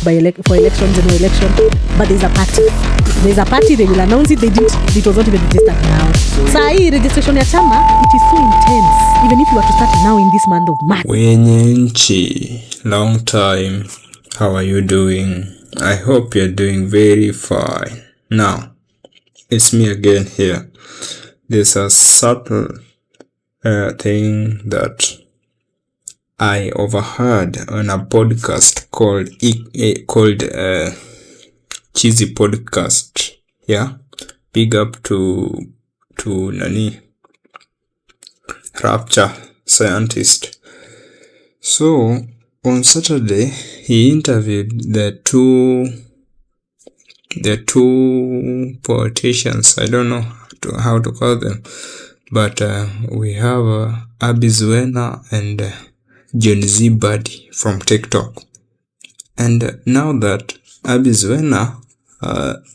for elections, general election, but there's a party, they will announce it, it was not even registered now. So hii registration ya chama, it is so intense, even if you were to start now in this month of March. Wenye nchi, long time, how are you doing? I hope you're doing very fine. Now, it's me again here. There's a subtle thing that I overheard on a podcast called Cheesy Podcast. Yeah, big up to Nani Rapture Scientist. So on Saturday he interviewed the two politicians. I don't know how to call them, but we have Abby Zuena and Gen Z Buddy from TikTok. And now that Abby Zuena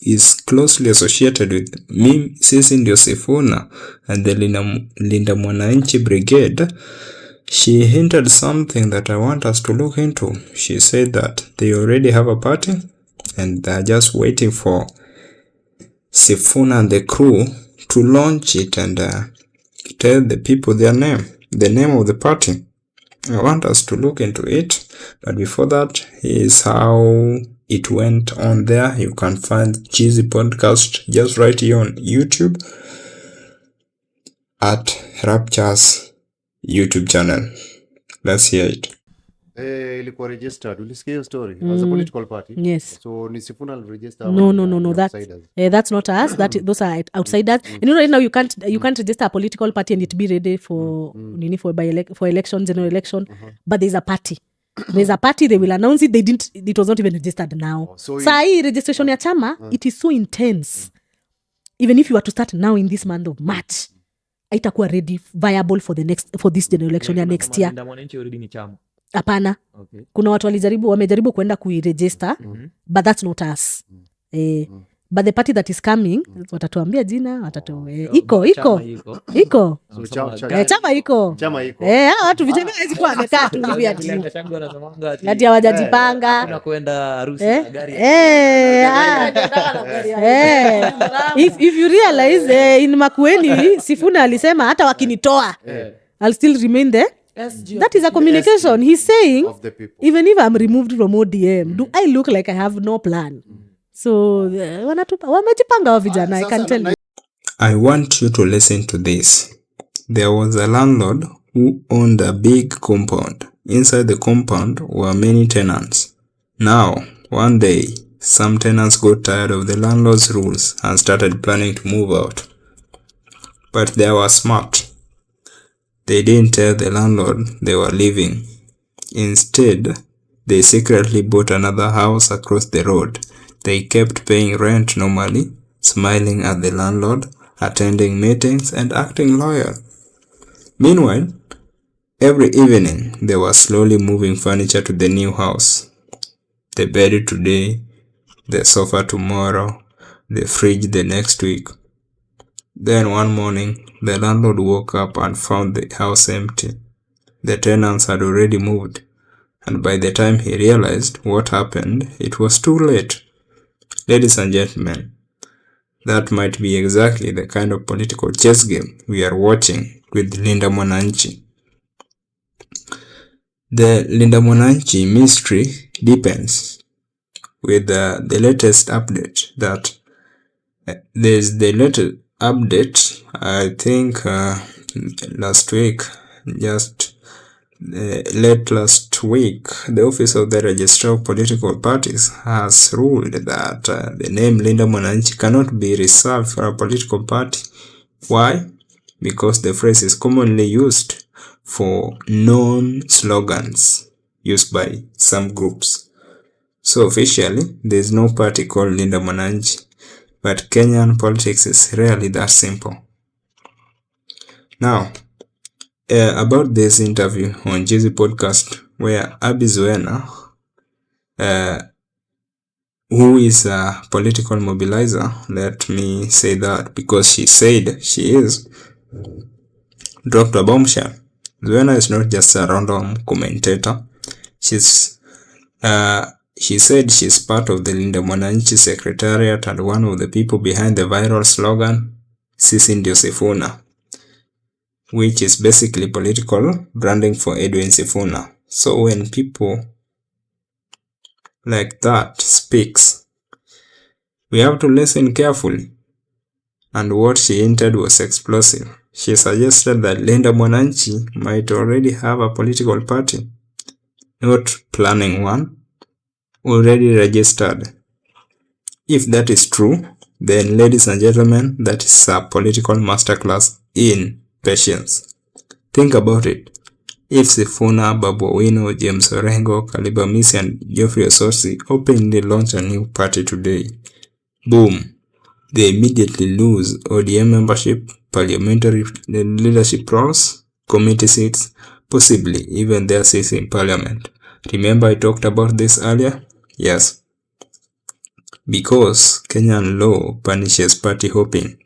is closely associated with sisi ndio Sifuna and the Linda Mwananchi Brigade, she hinted something that I want us to look into. She said that they already have a party and they're just waiting for Sifuna and the crew to launch it and tell the people the name of the party. I want us to look into it, but before that, here's how it went on there. You can find Cheesy Podcast just right here on YouTube at Rapture's YouTube channel. Let's hear it. Ilikuwa registered. Ulisikia hiyo story as a political party? Yes. So ni Sifuna register? No. That's not us. Those are outsiders. And you know, right now you can't register a political party and it be ready for for election, general election. But there's a party. There's a party, they will announce it. It was not even registered now. So hii registration ya chama, it is so intense. Even if you were to start now in this month of March, haitakuwa ready viable for this general election ya next year. Linda Mwananchi already ni chama. Hapana. Okay. Kuna watu wamejaribu kuenda kuiregister, but that's not us. But the party that is coming, watatuambia jina, iko. Chama iko. Watu vijana hizi kwa amekaa tu hivi ati hawajajipanga. Kuna kwenda harusi na gari. If you realize in Makueni, Sifuna alisema hata wakinitoa, I'll still remain there. That is a communication. He's saying, even if I'm removed from ODM, do I look like I have no plan? So, wamejipanga wa vijana, I can tell you. I want you to listen to this. There was a landlord who owned a big compound. Inside the compound were many tenants. Now, one day, some tenants got tired of the landlord's rules and started planning to move out. But they were smart. They didn't tell the landlord they were leaving. Instead, they secretly bought another house across the road. They kept paying rent normally, smiling at the landlord, attending meetings, and acting loyal. Meanwhile, every evening, they were slowly moving furniture to the new house. The bed today, the sofa tomorrow, the fridge the next week. Then one morning, the landlord woke up and found the house empty. The tenants had already moved, and by the time he realized what happened, it was too late. Ladies and gentlemen, that might be exactly the kind of political chess game we are watching with Linda Mwananchi. The Linda Mwananchi mystery deepens with the latest update that there's the latest update, I think last week, late last week, the Office of the Registrar of Political Parties has ruled that the name Linda Mwananchi cannot be reserved for a political party. Why? Because the phrase is commonly used for known slogans used by some groups. So officially, there is no party called Linda Mwananchi. But Kenyan politics is rarely that simple. Now, about this interview on Cheesy Podcast, where Abby Zuena, who is a political mobilizer, let me say that because she said she is, dropped a bombshell. Zuena is not just a random commentator. She's She said she's part of the Linda Mwananchi Secretariat and one of the people behind the viral slogan, Sisi Ndio Sifuna, which is basically political branding for Edwin Sifuna. So when people like that speaks, we have to listen carefully. And what she hinted was explosive. She suggested that Linda Mwananchi might already have a political party, not planning one, already registered. If that is true, then ladies and gentlemen, that is a political masterclass in patience. Think about it. If Sifuna, Babu Owino, James Orengo, Kaliba Misi and Geoffrey Osotsi openly launch a new party today, boom, they immediately lose ODM membership, parliamentary leadership roles, committee seats, possibly even their seats in parliament. Remember I talked about this earlier? Yes. Because Kenyan law punishes party hopping.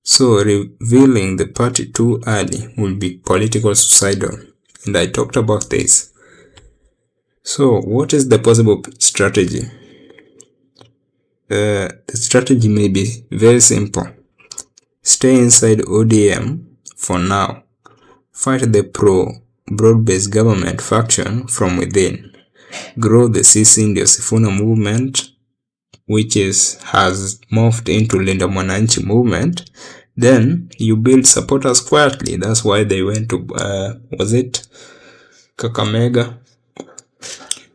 So revealing the party too early will be political suicidal. And I talked about this. So what is the possible strategy? The strategy may be very simple. Stay inside ODM for now. Fight the pro-broad-based government faction from within. Grow the Sisi Ndio Sifuna movement, which has morphed into Linda Mwananchi movement. Then you build supporters quietly. That's why they went to, was it Kakamega?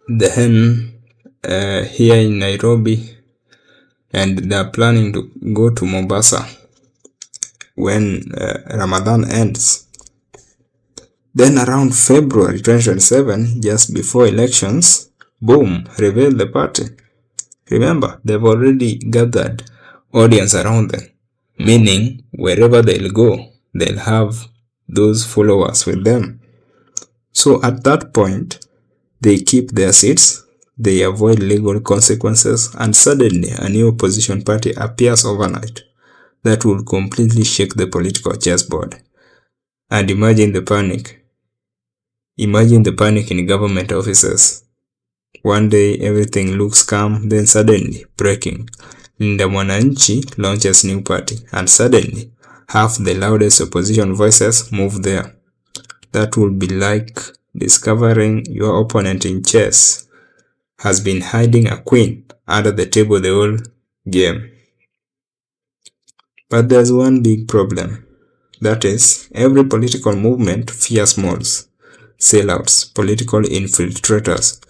Then here in Nairobi. And they are planning to go to Mombasa when Ramadan ends. Then around February 2027, just before elections, boom, reveal the party. Remember, they've already gathered audience around them, meaning wherever they'll go, they'll have those followers with them. So at that point, they keep their seats, they avoid legal consequences, and suddenly a new opposition party appears overnight that will completely shake the political chessboard. And imagine the panic. Imagine the panic in government offices. One day everything looks calm, then suddenly, breaking, Linda Mwananchi launches new party, and suddenly half the loudest opposition voices move there. That will be like discovering your opponent in chess has been hiding a queen under the table the whole game. But there's one big problem. That is, every political movement fears moles, sellouts, political infiltrators,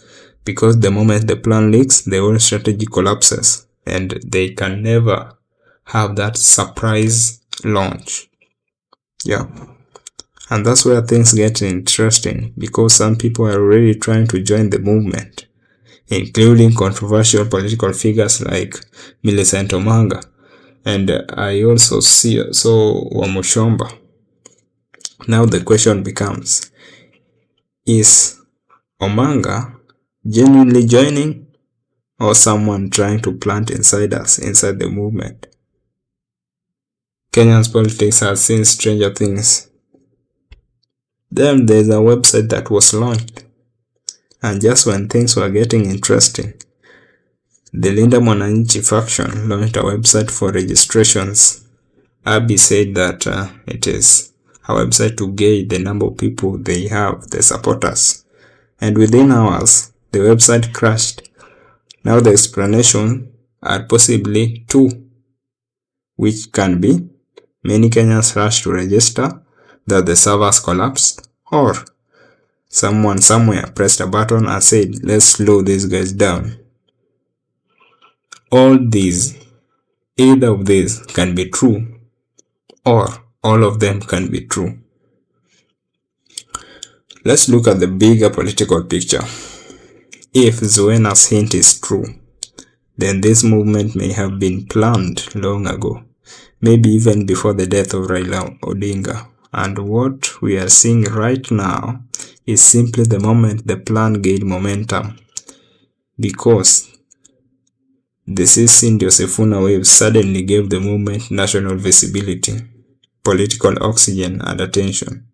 because the moment the plan leaks, the whole strategy collapses, and they can never have that surprise launch. Yeah. And that's where things get interesting, because some people are already trying to join the movement, including controversial political figures like Millicent Omanga, and I also saw Wamuchomba. Now the question becomes, is Omanga genuinely joining, or someone trying to plant insiders inside the movement? Kenya's politics has seen stranger things. Then there's a website that was launched, and just when things were getting interesting, the Linda Mwananchi faction launched a website for registrations. Abby said that it is a website to gauge the number of people they have, the supporters. And within hours, the website crashed. Now the explanation are possibly two, which can be many Kenyans rushed to register, that the servers collapsed, or someone somewhere pressed a button and said, let's slow these guys down. All these, either of these can be true, or all of them can be true. Let's look at the bigger political picture. If Zuena's hint is true, then this movement may have been planned long ago, maybe even before the death of Raila Odinga. And what we are seeing right now is simply the moment the plan gained momentum, because the Sisi Ndio Sifuna wave suddenly gave the movement national visibility, political oxygen, and attention.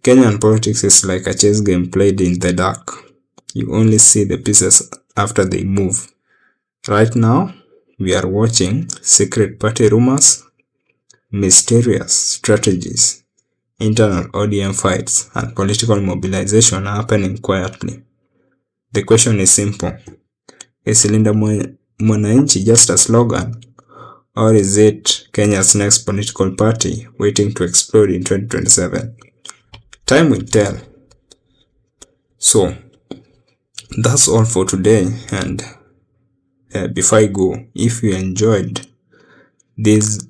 Kenyan politics is like a chess game played in the dark. You only see the pieces after they move. Right now, we are watching secret party rumors, mysterious strategies, internal ODM fights, and political mobilization happening quietly. The question is simple. Is Linda Mwananchi just a slogan, or is it Kenya's next political party waiting to explode in 2027? Time will tell. So, that's all for today, and before I go, if you enjoyed these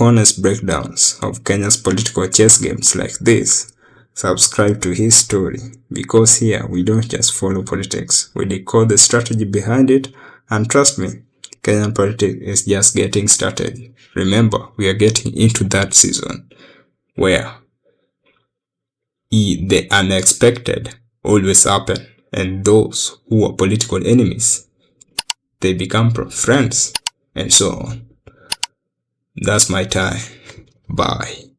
honest breakdowns of Kenya's political chess games like this, subscribe to his story, because here we don't just follow politics, we decode the strategy behind it, and trust me, Kenyan politics is just getting started. Remember, we are getting into that season where the unexpected always happen, and those who are political enemies, they become friends, and so on. That's my time. Bye.